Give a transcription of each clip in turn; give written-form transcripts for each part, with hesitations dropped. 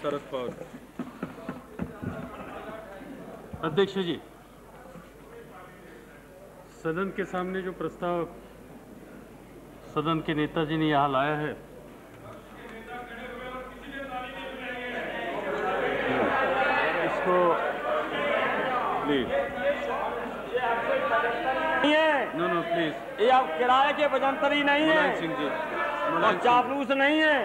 शरद पवार। अध्यक्ष जी, सदन के सामने जो प्रस्ताव सदन के नेताजी ने यहाँ लाया है, इसको प्लीज नो प्लीज, ये आप किराए के बजंतरी नहीं है, मुलायम सिंह जी, और चापलूस नहीं है।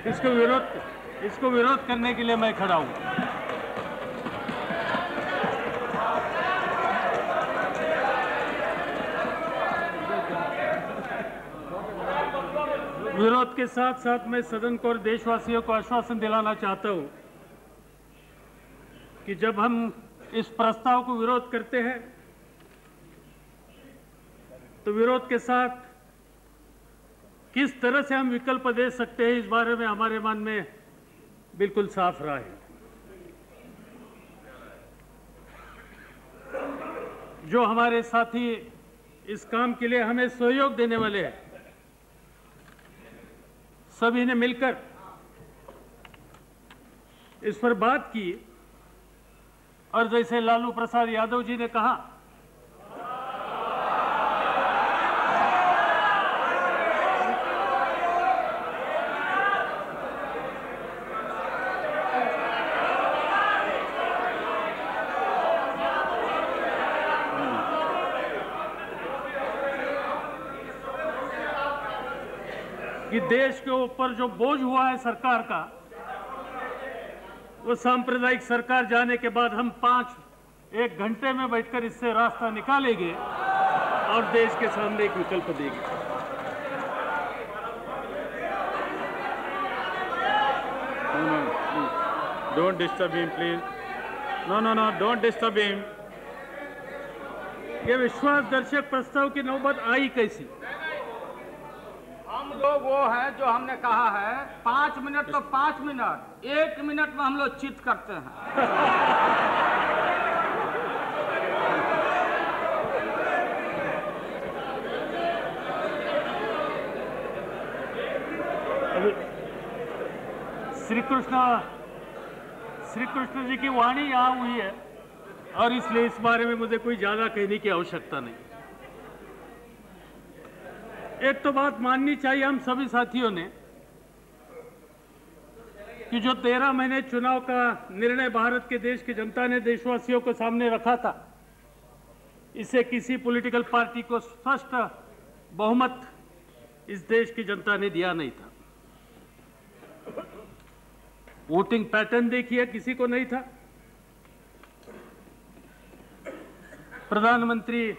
इसको विरोध करने के लिए मैं खड़ा हूँ। विरोध के साथ साथ मैं सदन को और देशवासियों को आश्वासन दिलाना चाहता हूं कि जब हम इस प्रस्ताव को विरोध करते हैं तो विरोध के साथ किस तरह से हम विकल्प दे सकते हैं, इस बारे में हमारे मन में बिल्कुल साफ राय है। जो हमारे साथी इस काम के लिए हमें सहयोग देने वाले हैं, सभी ने मिलकर इस पर बात की और जैसे लालू प्रसाद यादव जी ने कहा, कि देश के ऊपर जो बोझ हुआ है सरकार का, वो सांप्रदायिक सरकार जाने के बाद हम 1 घंटे में बैठकर इससे रास्ता निकालेंगे और देश के सामने एक विकल्प देंगे। Don't disturb him please. No don't disturb him. ये विश्वासदर्शक प्रस्ताव की नौबत आई कैसी? हम लोग वो है जो हमने कहा है 5 मिनट तो 5 मिनट, 1 मिनट में हम लोग चिट करते हैं। श्री कृष्ण जी की वाणी यहाँ हुई है और इसलिए इस बारे में मुझे कोई ज्यादा कहने की आवश्यकता नहीं। एक तो बात माननी चाहिए हम सभी साथियों ने कि जो 13 महीने चुनाव का निर्णय भारत के देश की जनता ने देशवासियों को सामने रखा था, इसे किसी पॉलिटिकल पार्टी को स्पष्ट बहुमत इस देश की जनता ने दिया नहीं था। वोटिंग पैटर्न देखिए, किसी को नहीं था। प्रधानमंत्री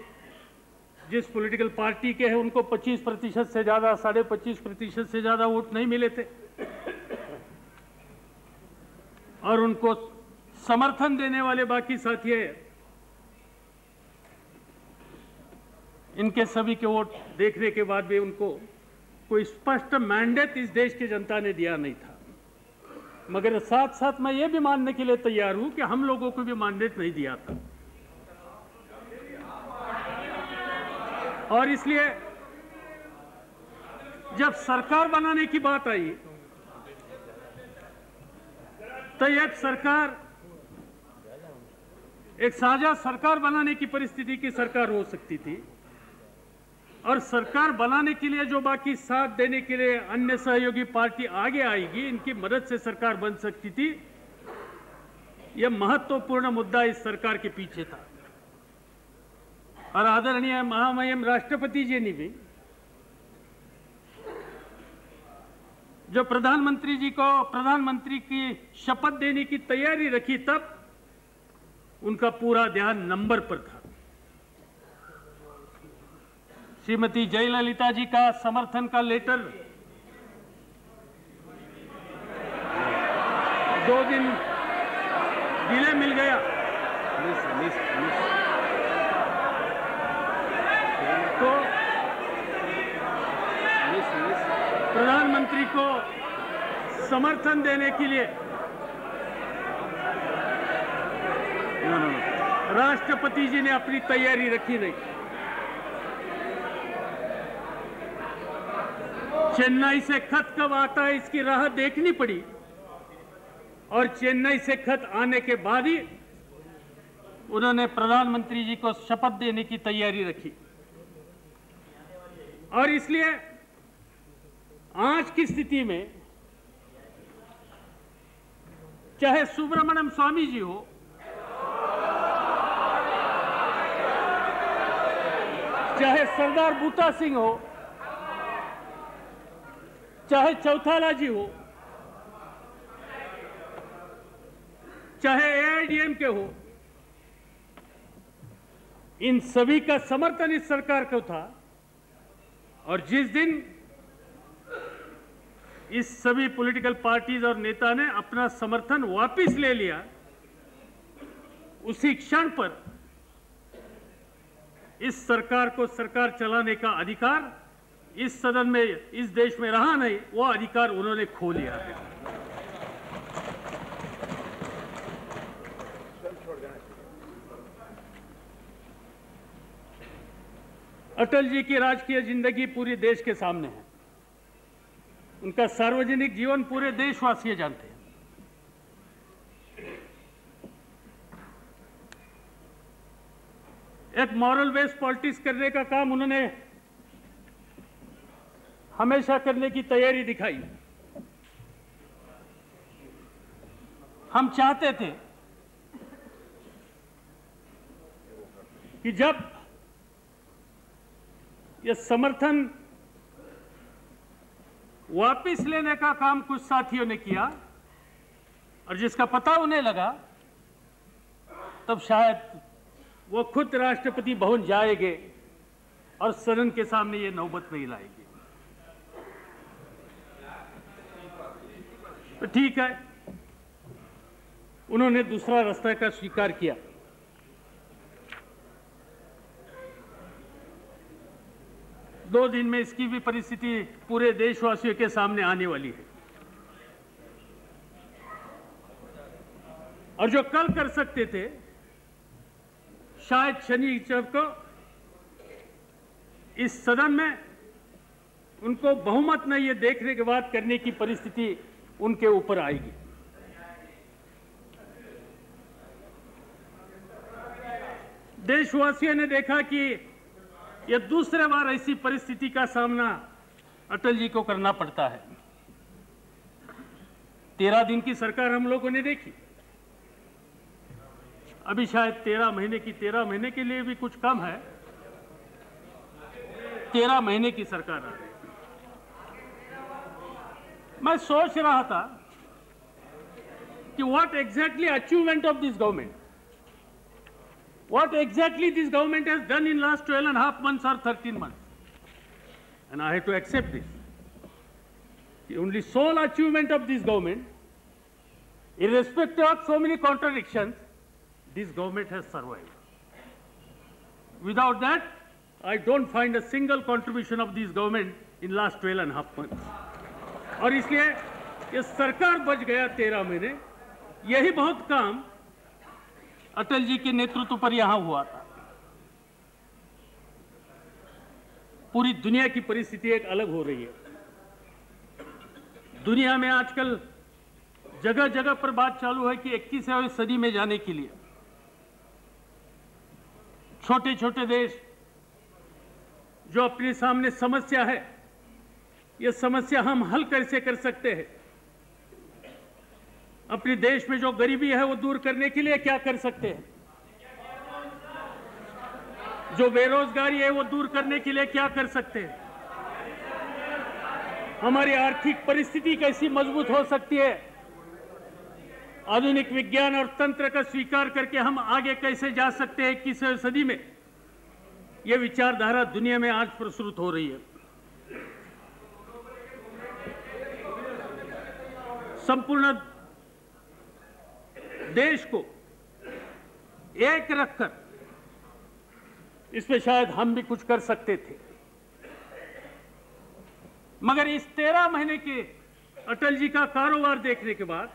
जिस पॉलिटिकल पार्टी के हैं उनको 25% से ज्यादा, 25.5% से ज्यादा वोट नहीं मिले थे और उनको समर्थन देने वाले बाकी साथी हैं, इनके सभी के वोट देखने के बाद भी उनको कोई स्पष्ट मैंडेट इस देश की जनता ने दिया नहीं था। मगर साथ साथ मैं ये भी मानने के लिए तैयार हूं कि हम लोगों को भी मैंडेट नहीं दिया था और इसलिए जब सरकार बनाने की बात आई तो एक साझा सरकार बनाने की परिस्थिति की सरकार हो सकती थी और सरकार बनाने के लिए जो बाकी साथ देने के लिए अन्य सहयोगी पार्टी आगे आएगी, इनकी मदद से सरकार बन सकती थी। यह महत्वपूर्ण मुद्दा इस सरकार के पीछे था और आदरणीय महामहिम राष्ट्रपति जी ने भी जो प्रधानमंत्री जी को प्रधानमंत्री की शपथ देने की तैयारी रखी, तब उनका पूरा ध्यान नंबर पर था। श्रीमती जयललिता जी का समर्थन का लेटर 2 दिन डिले मिल गया। तो प्रधानमंत्री को समर्थन देने के लिए राष्ट्रपति जी ने अपनी तैयारी रखी नहीं। चेन्नई से खत कब आता है इसकी राह देखनी पड़ी, और चेन्नई से खत आने के बाद ही उन्होंने प्रधानमंत्री जी को शपथ देने की तैयारी रखी। और इसलिए आज की स्थिति में चाहे सुब्रमण्यम स्वामी जी हो, चाहे सरदार बूटा सिंह हो, चाहे चौथाला जी हो, चाहे एआईडीएमके हो, इन सभी का समर्थन इस सरकार को था। और जिस दिन इस सभी पॉलिटिकल पार्टीज और नेता ने अपना समर्थन वापस ले लिया, उसी क्षण पर इस सरकार को सरकार चलाने का अधिकार इस सदन में, इस देश में रहा नहीं, वो अधिकार उन्होंने खो लिया है। अटल जी की राजकीय जिंदगी पूरे देश के सामने है। उनका सार्वजनिक जीवन पूरे देशवासी जानते हैं। एक मॉरल बेस्ड पॉलिटिक्स करने का काम उन्होंने हमेशा करने की तैयारी दिखाई। हम चाहते थे कि जब यह समर्थन वापस लेने का काम कुछ साथियों ने किया और जिसका पता उन्हें लगा, तब शायद वो खुद राष्ट्रपति भवन जाएंगे और सदन के सामने ये नौबत नहीं लाएंगे। तो ठीक है, उन्होंने दूसरा रास्ता का स्वीकार किया। दो दिन में इसकी भी परिस्थिति पूरे देशवासियों के सामने आने वाली है। और जो कल कर सकते थे, शायद शनिवार को इस सदन में उनको बहुमत में ये देखने के बाद करने की परिस्थिति उनके ऊपर आएगी। देशवासियों ने देखा कि यह दूसरे बार ऐसी परिस्थिति का सामना अटल जी को करना पड़ता है। 13 दिन की सरकार हम लोगों ने देखी, अभी शायद 13 महीने के लिए भी कुछ कम है। 13 महीने की सरकार आ रही है। मैं सोच रहा था कि what exactly achievement of this government, what exactly this government has done in last 12.5 months or 13 months, and I have to accept this. The only sole achievement of this government, irrespective of so many contradictions, this government has survived. Without that, I don't find a single contribution of this government in last 12.5 months. और इसलिए ये सरकार बच गया 13 महीने, यही बहुत काम अटल जी के नेतृत्व पर यहां हुआ था। पूरी दुनिया की परिस्थिति एक अलग हो रही है। दुनिया में आजकल जगह जगह पर बात चालू है कि 21वीं सदी में जाने के लिए छोटे छोटे देश जो अपने सामने समस्या है, यह समस्या हम हल कैसे कर सकते हैं, अपने देश में जो गरीबी है वो दूर करने के लिए क्या कर सकते हैं, जो बेरोजगारी है वो दूर करने के लिए क्या कर सकते हैं, हमारी आर्थिक परिस्थिति कैसी मजबूत हो सकती है, आधुनिक विज्ञान और तंत्र का स्वीकार करके हम आगे कैसे जा सकते हैं 21वीं सदी में। यह विचारधारा दुनिया में आज प्रस्तुत हो रही है। संपूर्ण देश को एक रखकर इसमें शायद हम भी कुछ कर सकते थे, मगर इस 13 महीने के अटल जी का कारोबार देखने के बाद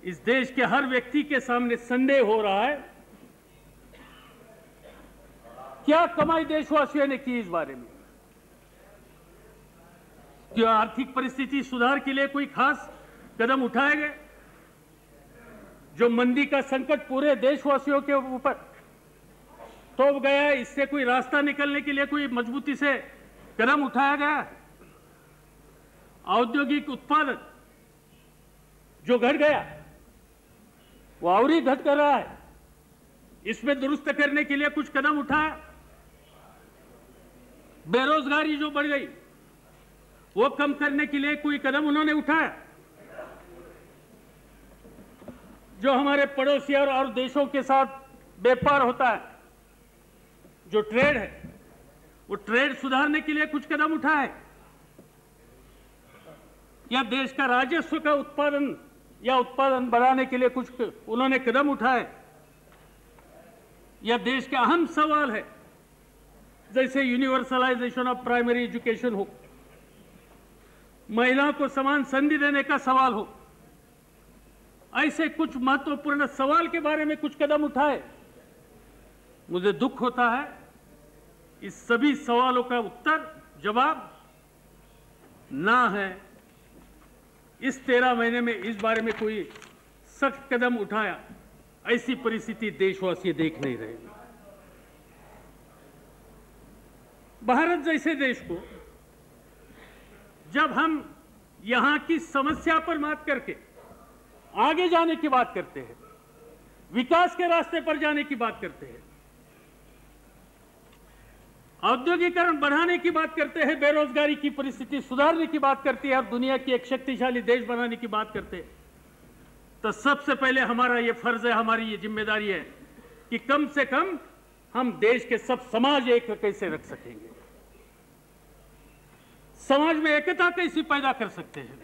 इस देश के हर व्यक्ति के सामने संदेह हो रहा है, क्या कमाई देशवासियों ने की इस बारे में। क्या आर्थिक परिस्थिति सुधार के लिए कोई खास कदम उठाए गए? जो मंदी का संकट पूरे देशवासियों के ऊपर तोप गया है, इससे कोई रास्ता निकलने के लिए कोई मजबूती से कदम उठाया गया है? औद्योगिक उत्पादन जो घट गया वो और ही घट कर रहा है, इसमें दुरुस्त करने के लिए कुछ कदम उठाया? बेरोजगारी जो बढ़ गई वो कम करने के लिए कोई कदम उन्होंने उठाया? जो हमारे पड़ोसी और देशों के साथ व्यापार होता है, जो ट्रेड है, वो ट्रेड सुधारने के लिए कुछ कदम उठाए? या देश का राजस्व का उत्पादन या उत्पादन बढ़ाने के लिए कुछ उन्होंने कदम उठाए? यह देश के अहम सवाल है, जैसे यूनिवर्सलाइजेशन ऑफ प्राइमरी एजुकेशन हो, महिलाओं को समान संधि देने का सवाल हो, ऐसे कुछ महत्वपूर्ण सवाल के बारे में कुछ कदम उठाए? मुझे दुख होता है, इस सभी सवालों का उत्तर जवाब ना है। इस 13 महीने में इस बारे में कोई सख्त कदम उठाया, ऐसी परिस्थिति देशवासी देख नहीं रहे। भारत जैसे देश को जब हम यहां की समस्या पर मात करके आगे जाने की बात करते हैं, विकास के रास्ते पर जाने की बात करते हैं, औद्योगिकरण बढ़ाने की बात करते हैं, बेरोजगारी की परिस्थिति सुधारने की बात करती है और दुनिया की एक शक्तिशाली देश बनाने की बात करते हैं, तो सबसे पहले हमारा ये फर्ज है, हमारी ये जिम्मेदारी है कि कम से कम हम देश के सब समाज एक कैसे रख सकेंगे, समाज में एकता कैसे पैदा कर सकते हैं।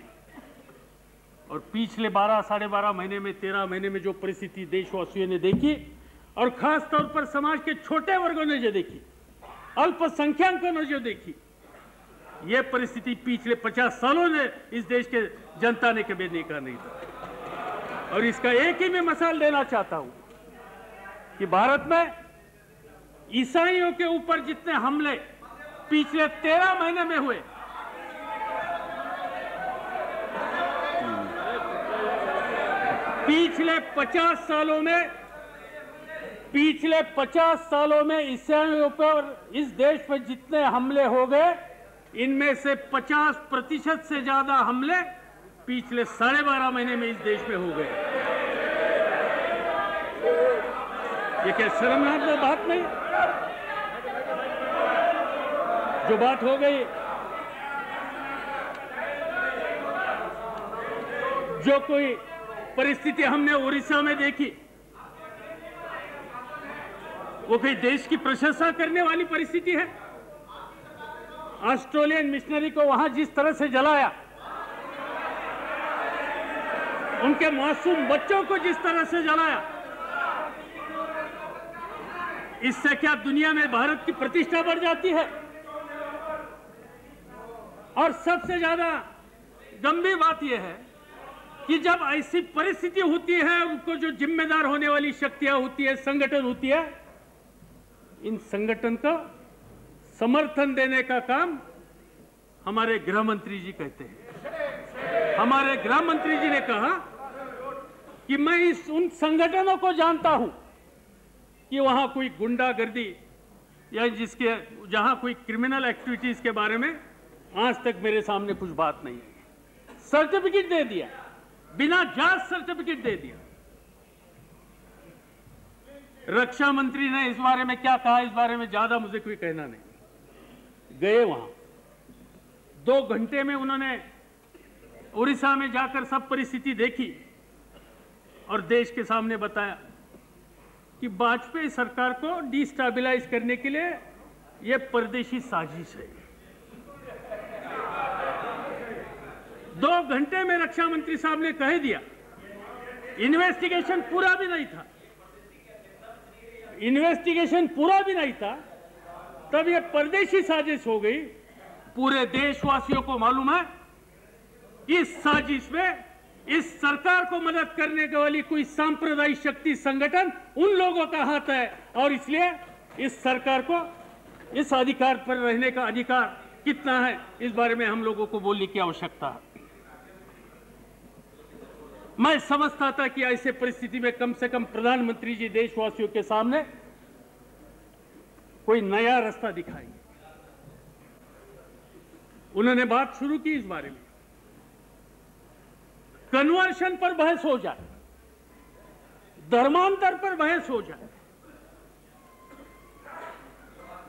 और पिछले 12 साढ़े 12 महीने में 13 महीने में जो परिस्थिति देशवासियों ने देखी और खास तौर पर समाज के छोटे वर्गों ने जो देखी, अल्पसंख्यकों ने जो देखी, यह परिस्थिति पिछले 50 सालों ने इस देश के जनता ने कभी देखा नहीं था। और इसका एक ही मैं मिसाल देना चाहता हूं कि भारत में ईसाइयों के ऊपर जितने हमले पिछले 13 महीने में हुए, पिछले 50 सालों में ईसाइयों पर इस देश पर जितने हमले हो गए, इनमें से 50% से ज्यादा हमले पिछले 12.5 महीने में इस देश में हो गए। ये क्या शर्मनाक बात नहीं? जो बात हो गई, जो कोई परिस्थिति हमने उड़ीसा में देखी, वो कोई देश की प्रशंसा करने वाली परिस्थिति है? ऑस्ट्रेलियन मिशनरी को वहां जिस तरह से जलाया, उनके मासूम बच्चों को जिस तरह से जलाया, इससे क्या दुनिया में भारत की प्रतिष्ठा बढ़ जाती है? और सबसे ज्यादा गंभीर बात यह है कि जब ऐसी परिस्थिति होती है, उनको जो जिम्मेदार होने वाली शक्तियां होती है, संगठन होती है, इन संगठन का समर्थन देने का काम हमारे गृह मंत्री जी कहते हैं। हमारे गृह मंत्री जी ने कहा कि मैं उन संगठनों को जानता हूं कि वहां कोई गुंडागर्दी या जहां कोई क्रिमिनल एक्टिविटीज के बारे में आज तक मेरे सामने कुछ बात नहीं है। सर्टिफिकेट दे दिया, बिना जांच सर्टिफिकेट दे दिया। रक्षा मंत्री ने इस बारे में क्या कहा, इस बारे में ज्यादा मुझे कोई कहना नहीं। गए वहां 2 घंटे में उन्होंने उड़ीसा में जाकर सब परिस्थिति देखी और देश के सामने बताया कि वाजपेयी सरकार को डिस्टेबलाइज करने के लिए यह परदेशी साजिश है। 2 घंटे में रक्षा मंत्री साहब ने कह दिया। इन्वेस्टिगेशन पूरा भी नहीं था, इन्वेस्टिगेशन पूरा भी नहीं था, तब यह परदेशी साजिश हो गई। पूरे देशवासियों को मालूम है इस साजिश में इस सरकार को मदद करने वाली कोई सांप्रदायिक शक्ति संगठन उन लोगों का हाथ है, और इसलिए इस सरकार को इस अधिकार पर रहने का अधिकार कितना है, इस बारे में हम लोगों को बोलने की आवश्यकता है। मैं समझता था कि ऐसे परिस्थिति में कम से कम प्रधानमंत्री जी देशवासियों के सामने कोई नया रास्ता दिखाएंगे। उन्होंने बात शुरू की इस बारे में, कन्वर्शन पर बहस हो जाए, धर्मांतर पर बहस हो जाए।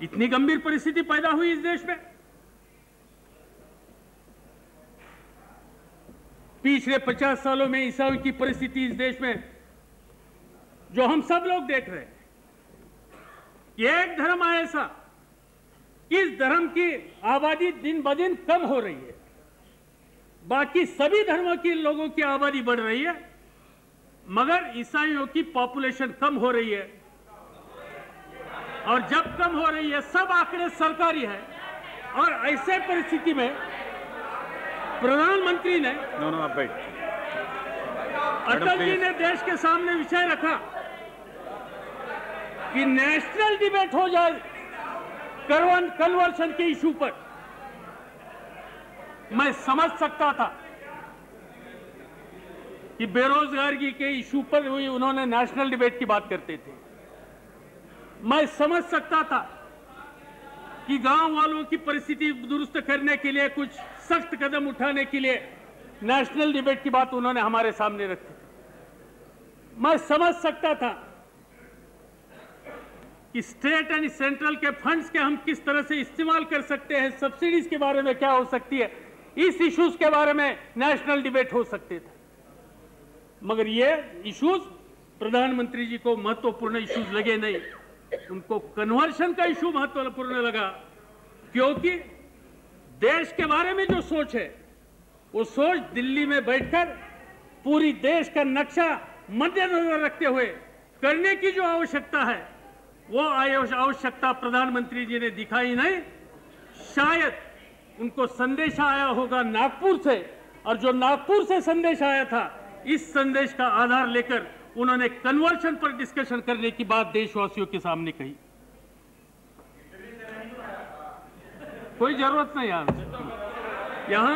इतनी गंभीर परिस्थिति पैदा हुई इस देश में। पिछले 50 सालों में ईसाई की परिस्थिति इस देश में जो हम सब लोग देख रहे हैं, एक धर्म ऐसा, इस धर्म की आबादी दिन ब दिन कम हो रही है, बाकी सभी धर्मों के लोगों की आबादी बढ़ रही है, मगर ईसाइयों की पॉपुलेशन कम हो रही है। और जब कम हो रही है, सब आंकड़े सरकारी है, और ऐसे परिस्थिति में प्रधानमंत्री ने अटल जी ने देश के सामने विषय रखा कि नेशनल डिबेट हो जाए कन्वर्शन के इशू पर। मैं समझ सकता था कि बेरोजगारी के इशू पर हुई उन्होंने नेशनल डिबेट की बात करते थे। मैं समझ सकता था कि गांव वालों की परिस्थिति दुरुस्त करने के लिए कुछ सख्त कदम उठाने के लिए नेशनल डिबेट की बात उन्होंने हमारे सामने रखी। मैं समझ सकता था कि स्टेट एंड सेंट्रल के फंड्स के हम किस तरह से इस्तेमाल कर सकते हैं, सब्सिडीज के बारे में क्या हो सकती है, इस इश्यूज के बारे में नेशनल डिबेट हो सकते थे। मगर ये इश्यूज प्रधानमंत्री जी को महत्वपूर्ण इश्यूज लगे नहीं, उनको कन्वर्शन का इशू महत्वपूर्ण लगा, क्योंकि देश के बारे में जो सोच है वो सोच दिल्ली में बैठकर पूरी देश का नक्शा मद्देनजर रखते हुए करने की जो आवश्यकता है, वो आवश्यकता प्रधानमंत्री जी ने दिखाई नहीं। शायद उनको संदेश आया होगा नागपुर से, और जो नागपुर से संदेश आया था, इस संदेश का आधार लेकर उन्होंने कन्वर्शन पर डिस्कशन करने की बात देशवासियों के सामने कही। कोई जरूरत नहीं यहां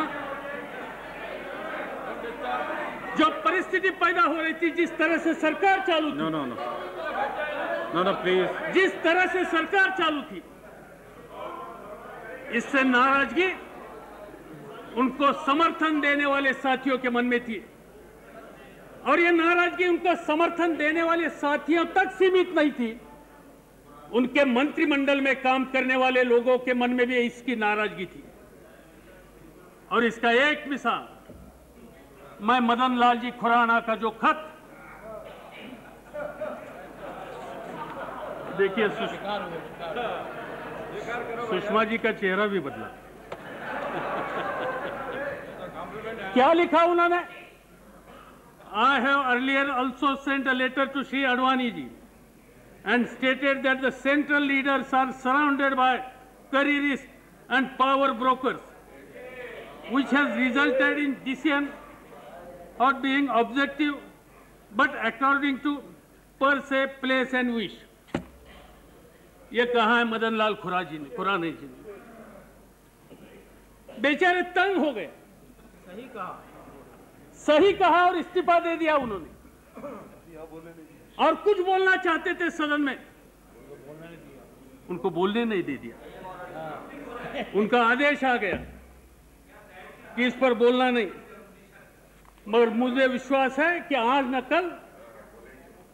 जो परिस्थिति पैदा हो रही थी, जिस तरह से सरकार चालू थी, प्लीज, जिस तरह से सरकार चालू थी, इससे नाराजगी उनको समर्थन देने वाले साथियों के मन में थी, और ये नाराजगी उनको समर्थन देने वाले साथियों तक सीमित नहीं थी, उनके मंत्रिमंडल में काम करने वाले लोगों के मन में भी इसकी नाराजगी थी। और इसका एक मिसाल, मैं मदन लाल जी खुराना का जो खत, देखिए सुषमा जी का चेहरा भी बदला। क्या लिखा उन्होंने? I have earlier also sent a letter to Shri Advani ji and stated that the central leaders are surrounded by careerists and power brokers, which has resulted in decision not being objective but according to per se place and wish. ये कहा है मदन लाल खुराना जी ने। बेचारे तंग हो गए। सही कहा और इस्तीफा दे दिया उन्होंने, और कुछ बोलना चाहते थे सदन में, उनको बोलने नहीं दे दिया। उनका आदेश आ गया कि इस पर बोलना नहीं, मगर मुझे विश्वास है कि आज न कल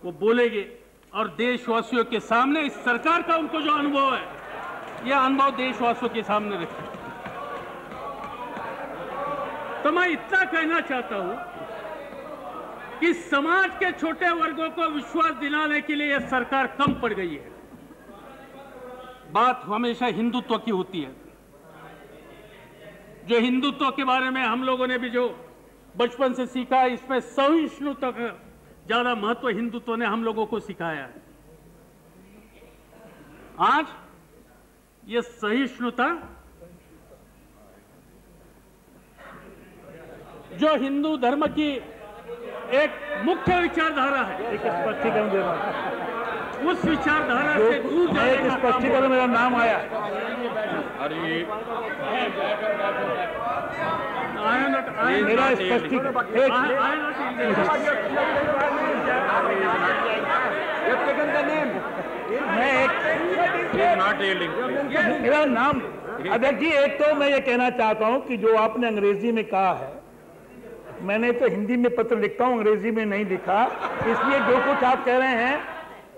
वो बोलेंगे, और देशवासियों के सामने इस सरकार का उनको जो अनुभव है, यह अनुभव देशवासियों के सामने रखें। तो मैं इतना कहना चाहता हूं कि समाज के छोटे वर्गों को विश्वास दिलाने के लिए यह सरकार कम पड़ गई है। बात हमेशा हिंदुत्व की होती है। जो हिंदुत्व के बारे में हम लोगों ने भी जो बचपन से सीखा, इसमें सहिष्णुता का ज्यादा महत्व हिंदुत्व ने हम लोगों को सिखाया है। आज ये सहिष्णुता जो हिंदू धर्म की एक मुख्य विचारधारा है, एक स्पष्टीकरण दे रहा हूं, उस विचारधारा से दूर जाने का स्पष्टीकरण मेरा नाम आया। Are you? मेरा मेरा नाम अध्यक्ष जी, एक तो मैं ये कहना चाहता हूं कि जो आपने अंग्रेजी में कहा है, मैंने तो हिंदी में पत्र लिखता हूं, अंग्रेजी में नहीं लिखा, इसलिए जो कुछ आप कह रहे हैं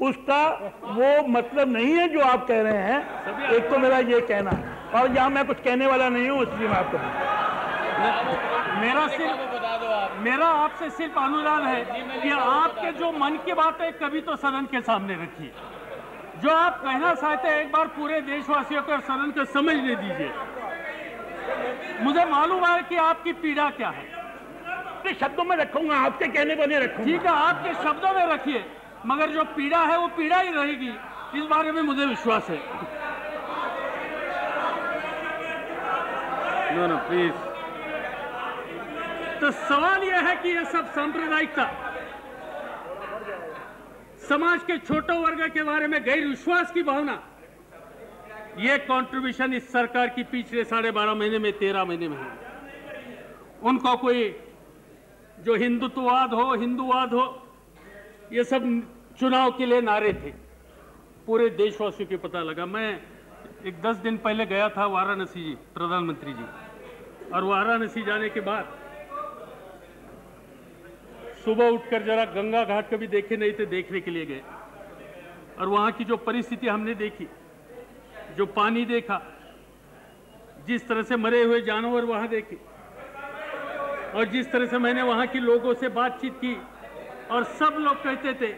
उसका वो मतलब नहीं है जो आप कह रहे हैं। एक तो मेरा ये कहना है, और यहाँ मैं कुछ कहने वाला नहीं हूँ, इसलिए मैं आपको मेरा आपसे सिर्फ अनुरोध है कि आपके जो मन की बात है कभी तो सदन के सामने रखिए। जो आप कहना चाहते हैं एक बार पूरे देशवासियों को सदन को समझने दीजिए। मुझे मालूम है कि आपकी पीड़ा क्या है, अपने शब्दों में रखूंगा, आपके कहने को नहीं रखूंगा। ठीक है, आपके शब्दों में रखिए, मगर जो पीड़ा है वो पीड़ा ही रहेगी, इस बारे में मुझे विश्वास है। No, no, please. तो सवाल यह है कि यह सब सांप्रदायिकता, समाज के छोटे वर्ग के बारे में गैर विश्वास की भावना, यह कंट्रीब्यूशन इस सरकार की पिछले 12.5 महीने में 13 महीने में है। उनको कोई जो हिंदुवाद हो, ये सब चुनाव के लिए नारे थे, पूरे देशवासियों को पता लगा। मैं एक 10 दिन पहले गया था वाराणसी जी, प्रधानमंत्री जी, और वाराणसी जाने के बाद सुबह उठकर जरा गंगा घाट कभी देखे नहीं थे, देखने के लिए गए, और वहां की जो परिस्थिति हमने देखी, जो पानी देखा, जिस तरह से मरे हुए जानवर वहां देखे, और जिस तरह से मैंने वहां के लोगों से बातचीत की, और सब लोग कहते थे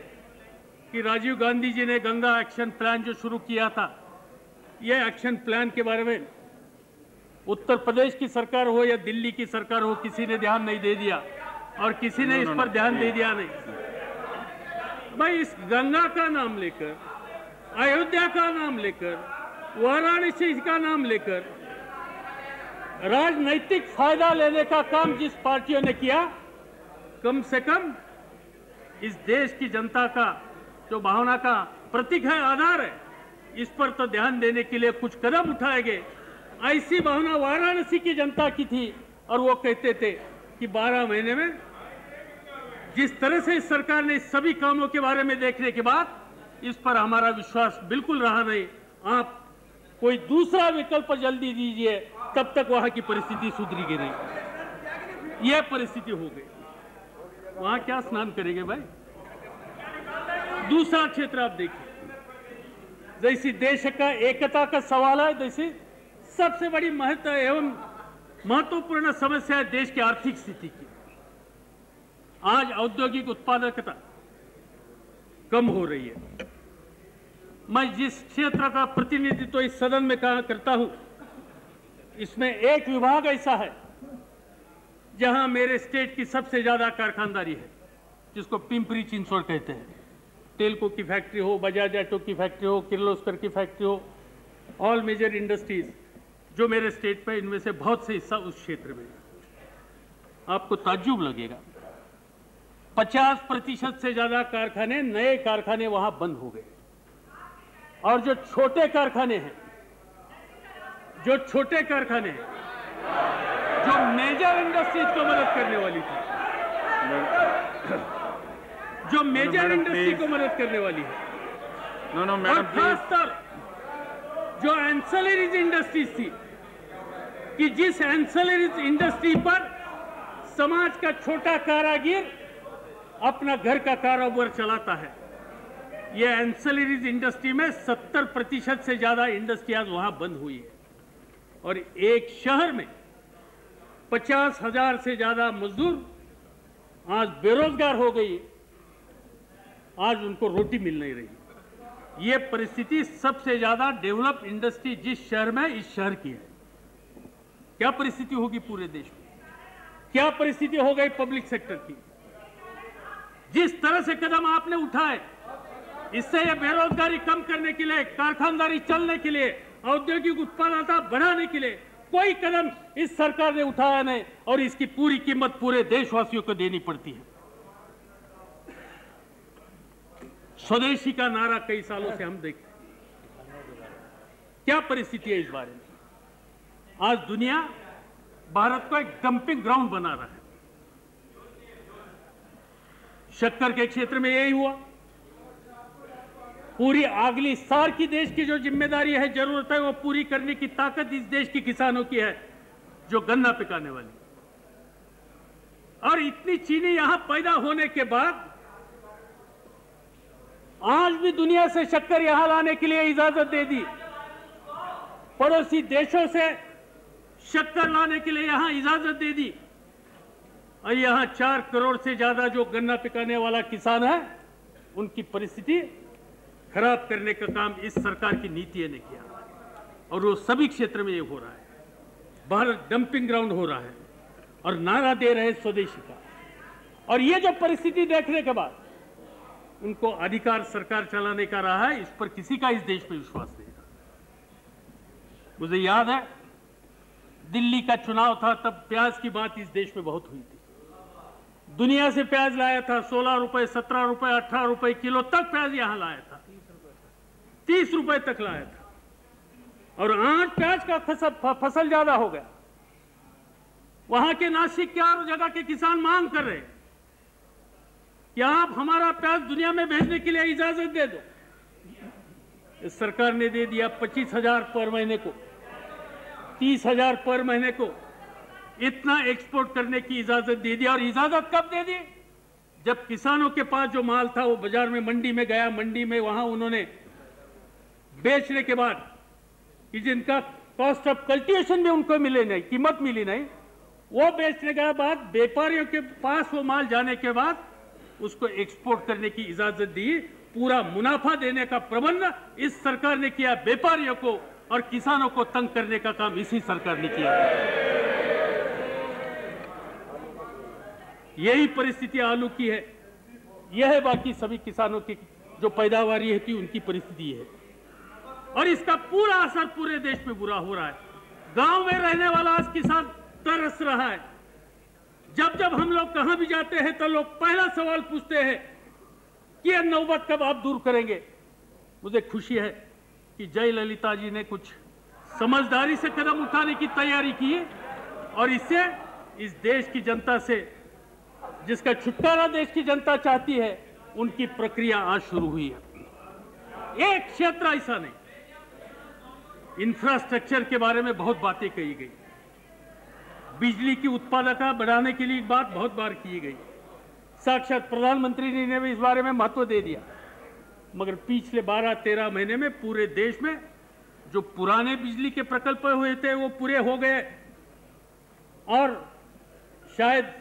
कि राजीव गांधी जी ने गंगा एक्शन प्लान जो शुरू किया था, यह एक्शन प्लान के बारे में उत्तर प्रदेश की सरकार हो या दिल्ली की सरकार हो, किसी ने ध्यान नहीं दे दिया, और किसी ने इस पर ध्यान दे दिया नहीं। भाई, इस गंगा का नाम लेकर, अयोध्या का नाम लेकर, वाराणसी का नाम लेकर राजनीतिक फायदा लेने का काम जिस पार्टियों ने किया, कम से कम इस देश की जनता का जो भावना का प्रतीक है, आधार है, इस पर तो ध्यान देने के लिए कुछ कदम उठाए गए। ऐसी भावना वाराणसी की जनता की थी, और वो कहते थे कि 12 महीने में जिस तरह से इस सरकार ने सभी कामों के बारे में देखने के बाद इस पर हमारा विश्वास बिल्कुल रहा नहीं, आप कोई दूसरा विकल्प जल्दी दीजिए, तब तक वहां की परिस्थिति सुधरेगी नहीं। यह परिस्थिति हो गई, वहां क्या स्नान करेंगे भाई। दूसरा क्षेत्र आप देखिए, जैसी देश का एकता का सवाल है, जैसी सबसे बड़ी महत्वपूर्ण समस्या है देश की आर्थिक स्थिति की। आज औद्योगिक उत्पादकता कम हो रही है। मैं जिस क्षेत्र का प्रतिनिधित्व इस सदन में करता हूं, इसमें एक विभाग ऐसा है जहां मेरे स्टेट की सबसे ज्यादा कारखानदारी है, जिसको पिंपरी चिंचवड़ कहते हैं। टेल्को की फैक्ट्री हो, बजाज ऑटो की फैक्ट्री हो, किर्लोस्कर की फैक्ट्री हो, ऑल मेजर इंडस्ट्रीज जो मेरे स्टेट पे, इनमें से बहुत से हिस्सा उस क्षेत्र में। आपको ताज्जुब लगेगा, 50% से ज्यादा कारखाने, नए कारखाने वहां बंद हो गए, और जो छोटे कारखाने हैं, जो मेजर इंडस्ट्रीज को मदद करने वाली थी, जो मेजर इंडस्ट्री को मदद करने वाली है, और खासकर जो एंसेलरीज इंडस्ट्रीज थी, कि जिस एंसेलरीज इंडस्ट्री पर समाज का छोटा कारागिर अपना घर का कारोबार चलाता है, यह एंसेलरीज इंडस्ट्री में 70% से ज्यादा इंडस्ट्री आज वहां बंद हुई है, और एक शहर में 50,000 से ज्यादा मजदूर आज बेरोजगार हो गई, आज उनको रोटी मिल नहीं रही। ये परिस्थिति सबसे ज्यादा डेवलप इंडस्ट्री जिस शहर में, इस शहर की है। क्या परिस्थिति होगी पूरे देश में, क्या परिस्थिति हो गई पब्लिक सेक्टर की। जिस तरह से कदम आपने उठाए, इससे यह बेरोजगारी कम करने के लिए, कारखानदारी चलने के लिए, औद्योगिक उत्पादकता बढ़ाने के लिए कोई कदम इस सरकार ने उठाया नहीं, और इसकी पूरी कीमत पूरे देशवासियों को देनी पड़ती है। स्वदेशी का नारा कई सालों से हम देखते हैं, क्या परिस्थिति है इस बारे में। आज दुनिया भारत को एक डंपिंग ग्राउंड बना रहा है। शक्कर के क्षेत्र में यही हुआ। पूरी अगली साल की देश की जो जिम्मेदारी है, जरूरत है, वो पूरी करने की ताकत इस देश के किसानों की है जो गन्ना पिकाने वाली। और इतनी चीनी यहां पैदा होने के बाद आज भी दुनिया से शक्कर यहां लाने के लिए इजाजत दे दी। पड़ोसी देशों से शक्कर लाने के लिए यहां इजाजत दे दी। और यहां 4 करोड़ से ज्यादा जो गन्ना पिकाने वाला किसान है, उनकी परिस्थिति खराब करने का काम इस सरकार की नीति ने किया। और वो सभी क्षेत्र में ये हो रहा है। भारत डंपिंग ग्राउंड हो रहा है और नारा दे रहे स्वदेशी का। और ये जो परिस्थिति देखने के बाद उनको अधिकार सरकार चलाने का रहा है, इस पर किसी का इस देश में विश्वास नहीं रहा। मुझे याद है दिल्ली का चुनाव था, तब प्याज की बात इस देश में बहुत हुई थी। दुनिया से प्याज लाया था, 16 रुपए, 17 रुपए, 18 रुपए किलो तक प्याज यहां लाया था, 30 रुपए तक लाया था। और आज प्याज का फसल ज्यादा हो गया। वहां के नासिक के और जगह के किसान मांग कर रहे हैं कि आप हमारा प्याज दुनिया में भेजने के लिए इजाजत दे दो। इस सरकार ने दे दिया 25,000 पर महीने को, 30,000 पर महीने को, इतना एक्सपोर्ट करने की इजाजत दे दी। और इजाजत कब दे दी? जब किसानों के पास जो माल था वो बाजार में, मंडी में गया, मंडी में वहां उन्होंने बेचने के बाद कि जिनका कॉस्ट ऑफ कल्टीवेशन में उनको मिले नहीं, कीमत मिली नहीं, वो बेचने के बाद व्यापारियों के पास वो माल जाने के बाद उसको एक्सपोर्ट करने की इजाजत दी। पूरा मुनाफा देने का प्रबंध इस सरकार ने किया। व्यापारियों को और किसानों को तंग करने का काम इसी सरकार ने किया। यही परिस्थिति आलू की है, यह है बाकी सभी किसानों की जो पैदावारी है कि उनकी परिस्थिति है। और इसका पूरा असर पूरे देश में बुरा हो रहा है। गांव में रहने वाला आज किसान तरस रहा है। जब जब हम लोग कहां भी जाते हैं तो लोग पहला सवाल पूछते हैं कि यह नौबत कब आप दूर करेंगे। मुझे खुशी है कि जयललिता जी ने कुछ समझदारी से कदम उठाने की तैयारी की है और इससे इस देश की जनता से, जिसका छुटकारा देश की जनता चाहती है, उनकी प्रक्रिया आज शुरू हुई है। एक क्षेत्र ऐसा नहीं। इंफ्रास्ट्रक्चर के बारे में बहुत बातें कही गई, बिजली की उत्पादकता बढ़ाने के लिए बात बहुत बार की गई, साक्षात प्रधानमंत्री ने भी इस बारे में महत्व दे दिया। मगर पिछले 12-13 महीने में पूरे देश में जो पुराने बिजली के प्रकल्प हुए थे वो पूरे हो गए और शायद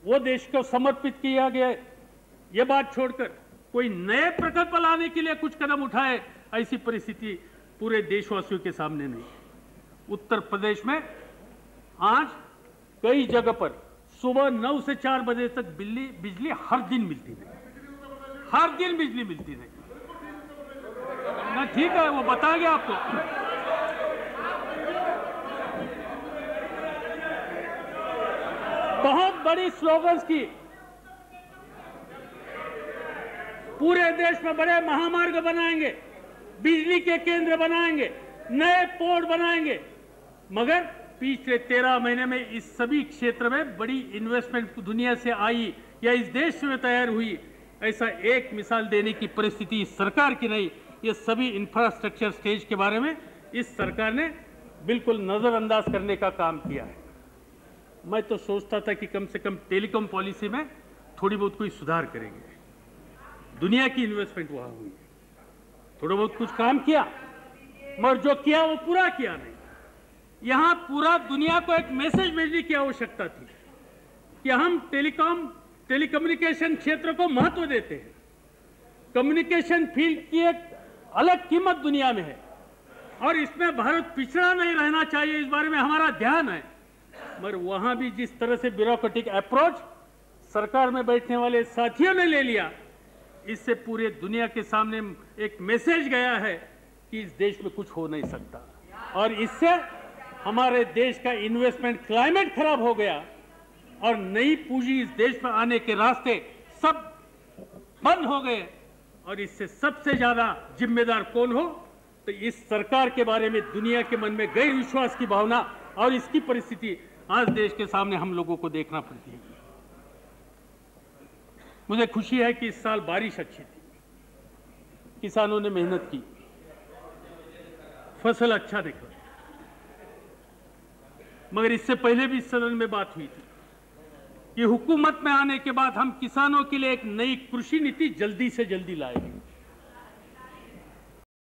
वो देश को समर्पित किया गया। ये बात छोड़कर कोई नए प्रकल्प लाने के लिए कुछ कदम उठाए, ऐसी परिस्थिति पूरे देशवासियों के सामने नहीं। उत्तर प्रदेश में आज कई जगह पर सुबह 9 से 4 बजे तक बिजली हर दिन मिलती नहीं, हर दिन बिजली मिलती नहीं। ना ठीक है, वो बताएंगे आपको। बहुत बड़ी स्लोगन्स की, पूरे देश में बड़े महामार्ग बनाएंगे, बिजली के केंद्र बनाएंगे, नए पोर्ट बनाएंगे, मगर पिछले 13 महीने में इस सभी क्षेत्र में बड़ी इन्वेस्टमेंट दुनिया से आई या इस देश में तैयार हुई, ऐसा एक मिसाल देने की परिस्थिति इस सरकार की नहीं। ये सभी इंफ्रास्ट्रक्चर स्टेज के बारे में इस सरकार ने बिल्कुल नजरअंदाज करने का काम किया है। मैं तो सोचता था कि कम से कम टेलीकॉम पॉलिसी में थोड़ी बहुत कोई सुधार करेंगे। दुनिया की इन्वेस्टमेंट वहां हुई, थोड़ा बहुत कुछ काम किया, मगर जो किया वो पूरा किया नहीं। यहां पूरा दुनिया को एक मैसेज भेजने की आवश्यकता थी कि हम टेलीकम्युनिकेशन क्षेत्र को महत्व देते हैं। कम्युनिकेशन फील्ड की एक अलग कीमत दुनिया में है और इसमें भारत पिछड़ा नहीं रहना चाहिए, इस बारे में हमारा ध्यान है। मगर वहां भी जिस तरह से ब्यूरोक्रेटिक अप्रोच सरकार में बैठने वाले साथियों ने ले लिया, इससे पूरे दुनिया के सामने एक मैसेज गया है कि इस देश में कुछ हो नहीं सकता और इससे हमारे देश का इन्वेस्टमेंट क्लाइमेट खराब हो गया और नई पूंजी इस देश में आने के रास्ते सब बंद हो गए। और इससे सबसे ज्यादा जिम्मेदार कौन हो? तो इस सरकार के बारे में दुनिया के मन में गैर विश्वास की भावना और इसकी परिस्थिति आज देश के सामने हम लोगों को देखना पड़ती है। मुझे खुशी है कि इस साल बारिश अच्छी थी, किसानों ने मेहनत की, फसल अच्छा देखा। मगर इससे पहले भी इस सदन में बात हुई थी कि हुकूमत में आने के बाद हम किसानों के लिए एक नई कृषि नीति जल्दी से जल्दी लाएंगे।